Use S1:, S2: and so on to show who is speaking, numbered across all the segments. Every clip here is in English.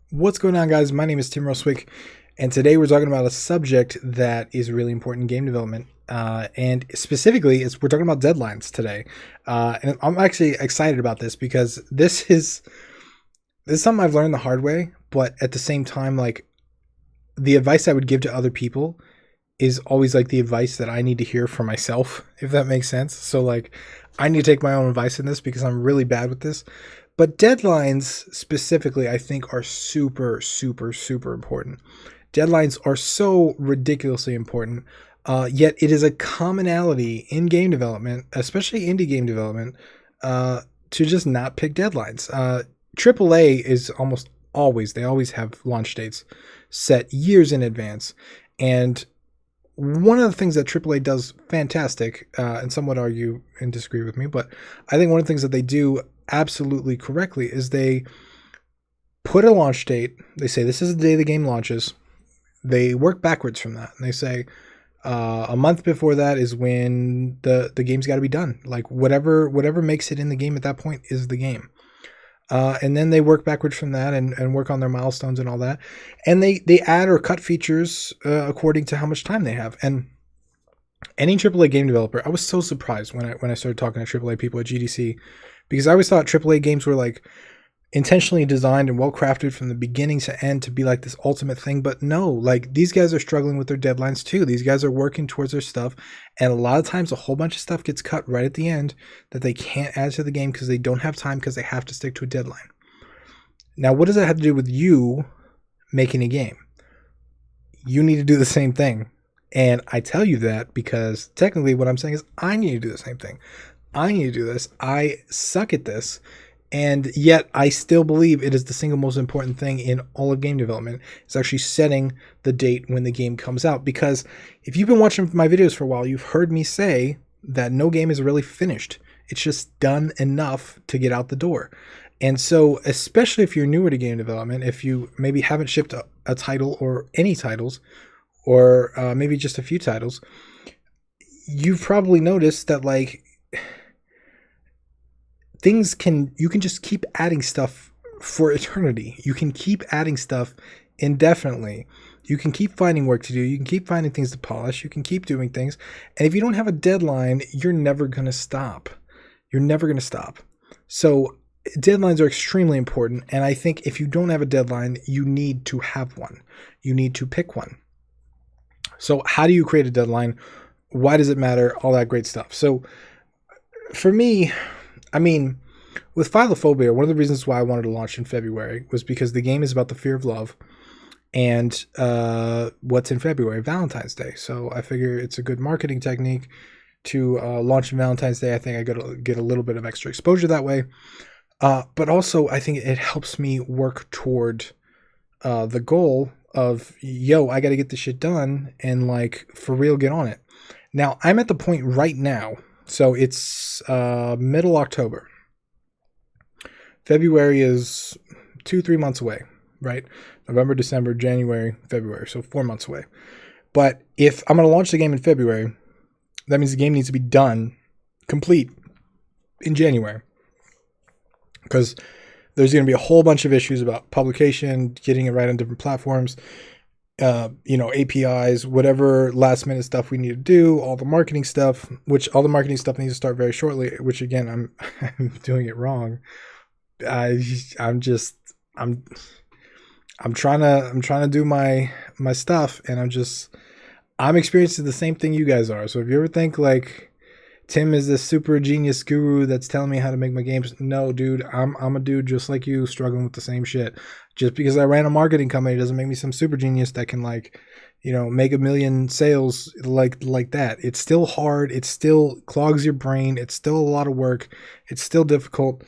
S1: What's going on, guys? My name is Tim Roswick, and today we're talking about a subject that is really important in game development. And specifically, we're talking about deadlines today. And I'm actually excited about this because this is something I've learned the hard way, but at the same time, like the advice I would give to other people is always like the advice that I need to hear for myself, if that makes sense. So like I need to take my own advice in this because I'm really bad with this. But deadlines specifically, I think, are super, super, super important. Deadlines are so ridiculously important. Yet it is a commonality in game development, especially indie game development, to just not pick deadlines. AAA is almost always, they always have launch dates set years in advance. And one of the things that AAA does fantastic, and some would argue and disagree with me, but I think one of the things that they do absolutely correctly is they put a launch date. They say this is the day the game launches. They work backwards from that, and they say a month before that is when the game's got to be done. Like whatever makes it in the game at that point is the game. And then they work backwards from that and work on their milestones and all that. And they add or cut features according to how much time they have. And any AAA game developer, I was so surprised when I started talking to AAA people at GDC, because I always thought AAA games were like intentionally designed and well crafted from the beginning to end to be like this ultimate thing. But no, like these guys are struggling with their deadlines too. These guys are working towards their stuff, and a lot of times a whole bunch of stuff gets cut right at the end that they can't add to the game because they don't have time because they have to stick to a deadline. Now, what does that have to do with you making a game? You need to do the same thing. And I tell you that because technically what I'm saying is I need to do the same thing. I need to do this. I suck at this, and yet I still believe it is the single most important thing in all of game development. It's actually setting the date when the game comes out. Because if you've been watching my videos for a while, you've heard me say that no game is really finished. It's just done enough to get out the door. And so, especially if you're newer to game development, if you maybe haven't shipped a title or any titles, or maybe just a few titles, you've probably noticed that like you can just keep adding stuff for eternity. You can keep adding stuff indefinitely. You can keep finding work to do. You can keep finding things to polish. You can keep doing things. And if you don't have a deadline, you're never going to stop. You're never going to stop. So deadlines are extremely important. And I think if you don't have a deadline, you need to have one. You need to pick one. So how do you create a deadline? Why does it matter? All that great stuff. So for me, I mean, with Philophobia, one of the reasons why I wanted to launch in February was because the game is about the fear of love. And what's in February? Valentine's Day. So I figure it's a good marketing technique to launch on Valentine's Day. I think I get a little bit of extra exposure that way. But also, I think it helps me work toward the goal of, yo, I got to get this shit done and like for real get on it. Now, I'm at the point right now. So it's middle October. February is 2-3 months away, right? November, December, January, February. So 4 months away. But if I'm going to launch the game in February, that means the game needs to be done, complete, in January. Because there's going to be a whole bunch of issues about publication, getting it right on different platforms, APIs, whatever last minute stuff we need to do, all the marketing stuff, which all the marketing stuff needs to start very shortly, which again, I'm doing it wrong. I'm trying to do my stuff, and I'm experiencing the same thing you guys are. So if you ever think like Tim is this super genius guru that's telling me how to make my games, no, dude, I'm a dude just like you, struggling with the same shit. Just because I ran a marketing company doesn't make me some super genius that can like, make 1 million sales like that. It's still hard. It still clogs your brain. It's still a lot of work. It's still difficult.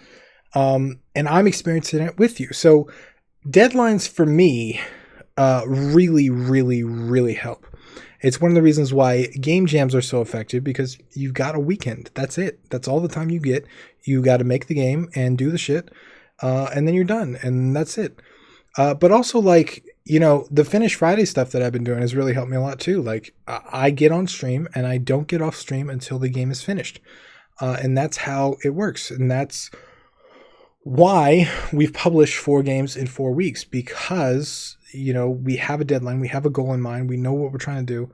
S1: And I'm experiencing it with you. So deadlines for me really, really, really help. It's one of the reasons why game jams are so effective, because you've got a weekend. That's it. That's all the time you get. You got to make the game and do the shit, and then you're done, and that's it. But also, like, the Finish Friday stuff that I've been doing has really helped me a lot too. Like, I get on stream and I don't get off stream until the game is finished, and that's how it works. And that's why we've published 4 games in 4 weeks, because we have a deadline, we have a goal in mind, we know what we're trying to do.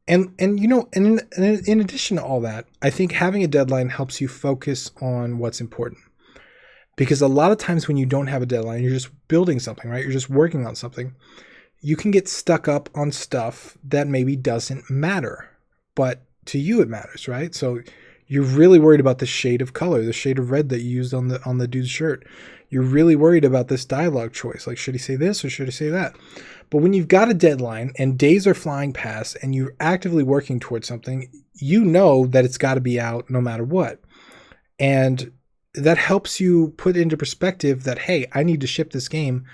S1: And in addition to all that, I think having a deadline helps you focus on what's important. Because a lot of times when you don't have a deadline, you're just building something, right? You're just working on something. You can get stuck up on stuff that maybe doesn't matter, but to you it matters, right? So you're really worried about the shade of color, the shade of red that you used on the dude's shirt. You're really worried about this dialogue choice. Like, should he say this or should he say that? But when you've got a deadline and days are flying past and you're actively working towards something, you know that it's got to be out no matter what. And that helps you put into perspective that, hey, I need to ship this game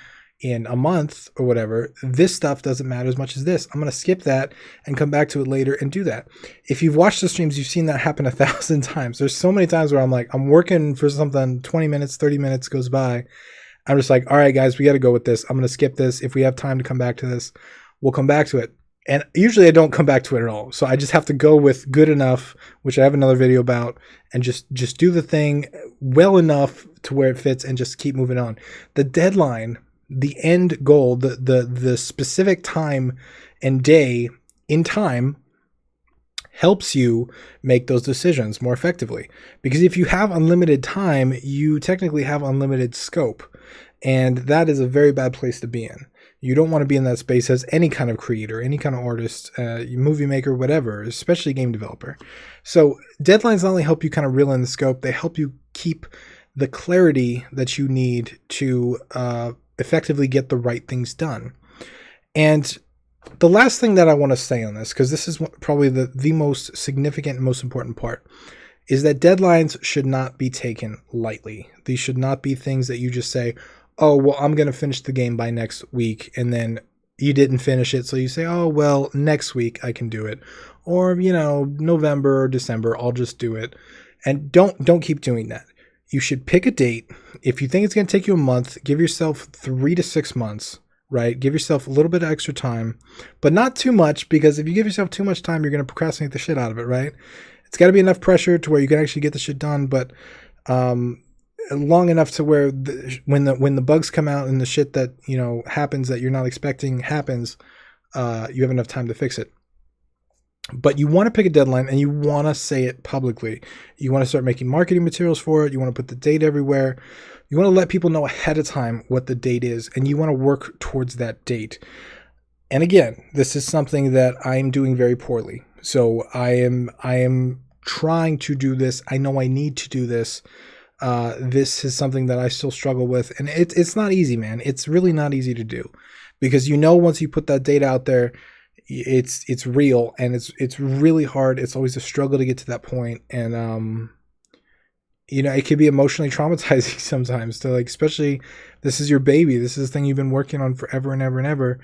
S1: in a month or whatever. This stuff doesn't matter as much as this. I'm going to skip that and come back to it later and do that. If you've watched the streams, you've seen that happen 1,000 times. There's so many times where I'm like, I'm working for something, 20 minutes, 30 minutes goes by. I'm just like, all right, guys, we got to go with this. I'm going to skip this. If we have time to come back to this, we'll come back to it. And usually I don't come back to it at all. So I just have to go with good enough, which I have another video about, and just do the thing well enough to where it fits and just keep moving on. The deadline, the end goal, the specific time and day in time helps you make those decisions more effectively. Because if you have unlimited time, you technically have unlimited scope. And that is a very bad place to be in. You don't want to be in that space as any kind of creator, any kind of artist, movie maker, whatever, especially game developer. So deadlines not only help you kind of reel in the scope, they help you keep the clarity that you need to effectively get the right things done. And the last thing that I want to say on this, because this is probably the most significant and most important part, is that deadlines should not be taken lightly. These should not be things that you just say, oh, well, I'm going to finish the game by next week, and then you didn't finish it, so you say, oh, well, next week I can do it. Or, November or December, I'll just do it. And don't keep doing that. You should pick a date. If you think it's going to take you a month, give yourself 3 to 6 months, right? Give yourself a little bit of extra time, but not too much, because if you give yourself too much time, you're going to procrastinate the shit out of it, right? It's got to be enough pressure to where you can actually get the shit done, but long enough to where when the bugs come out and the shit that happens that you're not expecting happens, you have enough time to fix it. But you want to pick a deadline and you want to say it publicly. You want to start making marketing materials for it. You want to put the date everywhere. You want to let people know ahead of time what the date is, and you want to work towards that date. And again, this is something that I'm doing very poorly. So I am trying to do this. I know I need to do this. This is something that I still struggle with, and it's not easy, man. It's really not easy to do, because once you put that data out there, it's real, and it's really hard. It's always a struggle to get to that point, and it can be emotionally traumatizing sometimes to, like, especially this is your baby, this is the thing you've been working on forever and ever and ever,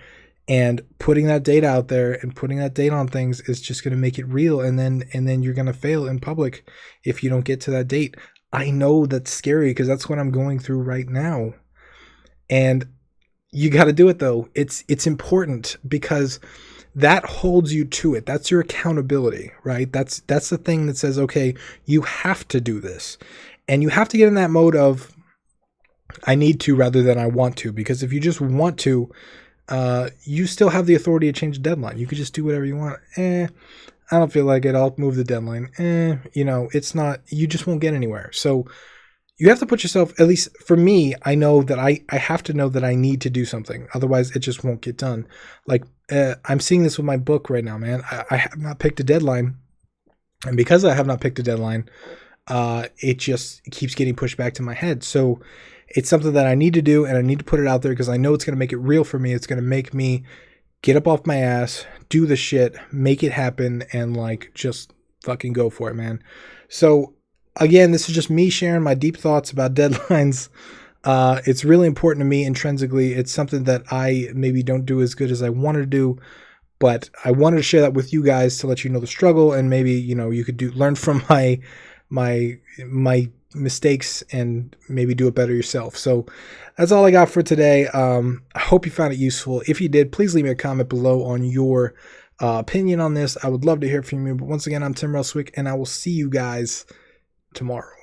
S1: and putting that data out there and putting that date on things is just going to make it real, and then you're going to fail in public if you don't get to that date. I know that's scary, because that's what I'm going through right now. And you got to do it, though. It's important, because that holds you to it. That's your accountability, right? That's the thing that says, okay, you have to do this. And you have to get in that mode of, I need to rather than I want to. Because if you just want to, you still have the authority to change the deadline. You could just do whatever you want. I don't feel like it, I'll move the deadline. It's not, you just won't get anywhere. So you have to put yourself, at least for me, I know that I have to know that I need to do something. Otherwise, it just won't get done. Like, I'm seeing this with my book right now, man. I have not picked a deadline. And because I have not picked a deadline, it just keeps getting pushed back to my head. So it's something that I need to do, and I need to put it out there, because I know it's going to make it real for me. It's going to make me get up off my ass, do the shit, make it happen, and just fucking go for it, man. So again, this is just me sharing my deep thoughts about deadlines. It's really important to me intrinsically. It's something that I maybe don't do as good as I want to do, but I wanted to share that with you guys to let you know the struggle, and maybe you could learn from my mistakes and maybe do it better yourself. So that's all I got for today. I hope you found it useful. If you did, please leave me a comment below on your opinion on this. I would love to hear from you. But once again, I'm Tim Roswick, and I will see you guys tomorrow.